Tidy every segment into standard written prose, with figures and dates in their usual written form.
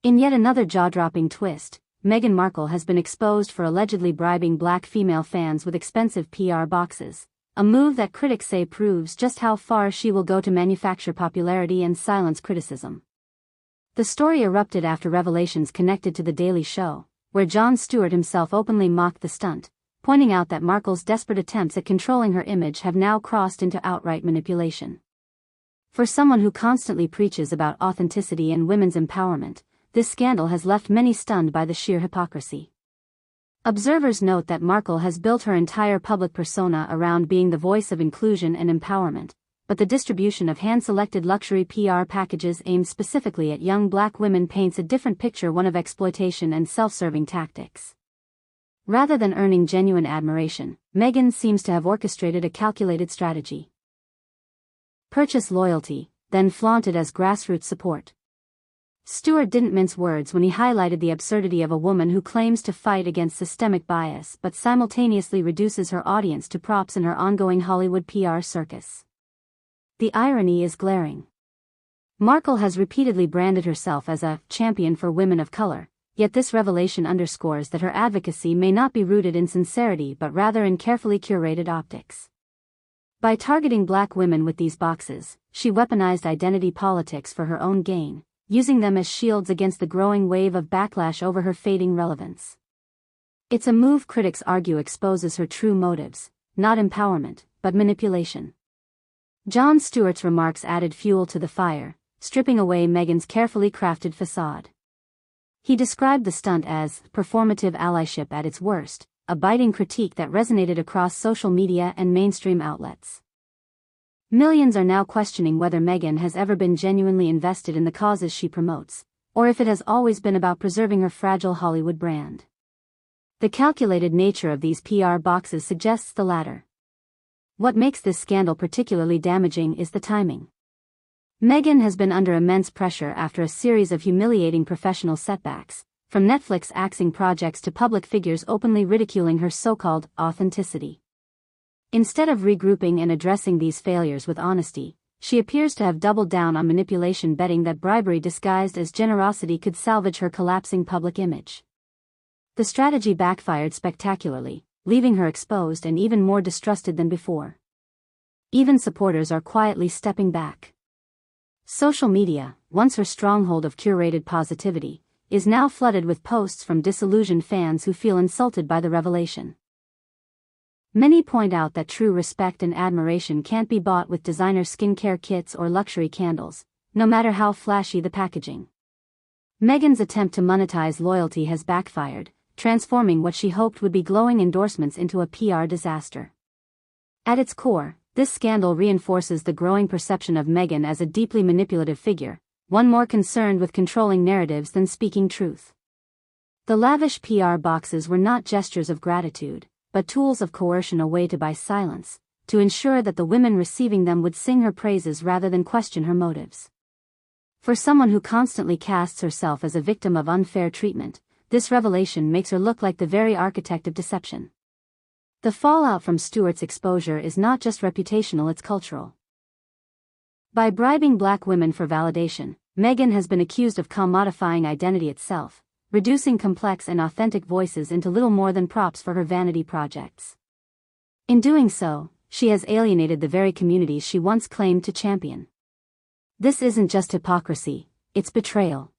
In yet another jaw-dropping twist, Meghan Markle has been exposed for allegedly bribing black female fans with expensive PR boxes, a move that critics say proves just how far she will go to manufacture popularity and silence criticism. The story erupted after revelations connected to The Daily Show, where Jon Stewart himself openly mocked the stunt, pointing out that Markle's desperate attempts at controlling her image have now crossed into outright manipulation. For someone who constantly preaches about authenticity and women's empowerment, this scandal has left many stunned by the sheer hypocrisy. Observers note that Markle has built her entire public persona around being the voice of inclusion and empowerment, but the distribution of hand-selected luxury PR packages aimed specifically at young black women paints a different picture, one of exploitation and self-serving tactics. Rather than earning genuine admiration, Meghan seems to have orchestrated a calculated strategy. Purchase loyalty, then flaunt it as grassroots support. Stewart didn't mince words when he highlighted the absurdity of a woman who claims to fight against systemic bias but simultaneously reduces her audience to props in her ongoing Hollywood PR circus. The irony is glaring. Markle has repeatedly branded herself as a champion for women of color, yet this revelation underscores that her advocacy may not be rooted in sincerity but rather in carefully curated optics. By targeting black women with these boxes, she weaponized identity politics for her own gain, using them as shields against the growing wave of backlash over her fading relevance. It's a move critics argue exposes her true motives, not empowerment, but manipulation. Jon Stewart's remarks added fuel to the fire, stripping away Meghan's carefully crafted facade. He described the stunt as performative allyship at its worst, a biting critique that resonated across social media and mainstream outlets. Millions are now questioning whether Meghan has ever been genuinely invested in the causes she promotes, or if it has always been about preserving her fragile Hollywood brand. The calculated nature of these PR boxes suggests the latter. What makes this scandal particularly damaging is the timing. Meghan has been under immense pressure after a series of humiliating professional setbacks, from Netflix axing projects to public figures openly ridiculing her so-called authenticity. Instead of regrouping and addressing these failures with honesty, she appears to have doubled down on manipulation, betting that bribery disguised as generosity could salvage her collapsing public image. The strategy backfired spectacularly, leaving her exposed and even more distrusted than before. Even supporters are quietly stepping back. Social media, once her stronghold of curated positivity, is now flooded with posts from disillusioned fans who feel insulted by the revelation. Many point out that true respect and admiration can't be bought with designer skincare kits or luxury candles, no matter how flashy the packaging. Meghan's attempt to monetize loyalty has backfired, transforming what she hoped would be glowing endorsements into a PR disaster. At its core, this scandal reinforces the growing perception of Meghan as a deeply manipulative figure, one more concerned with controlling narratives than speaking truth. The lavish PR boxes were not gestures of gratitude, but tools of coercion, a way to buy silence, to ensure that the women receiving them would sing her praises rather than question her motives. For someone who constantly casts herself as a victim of unfair treatment, this revelation makes her look like the very architect of deception. The fallout from Stewart's exposure is not just reputational, it's cultural. By bribing black women for validation, Meghan has been accused of commodifying identity itself, reducing complex and authentic voices into little more than props for her vanity projects. In doing so, she has alienated the very communities she once claimed to champion. This isn't just hypocrisy, it's betrayal.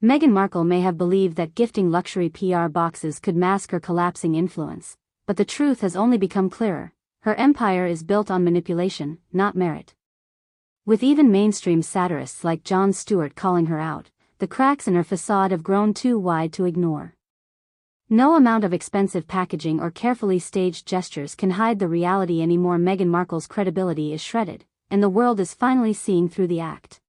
Meghan Markle may have believed that gifting luxury PR boxes could mask her collapsing influence, but the truth has only become clearer: her empire is built on manipulation, not merit. With even mainstream satirists like Jon Stewart calling her out, the cracks in her facade have grown too wide to ignore. No amount of expensive packaging or carefully staged gestures can hide the reality anymore. Meghan Markle's credibility is shredded, and the world is finally seeing through the act.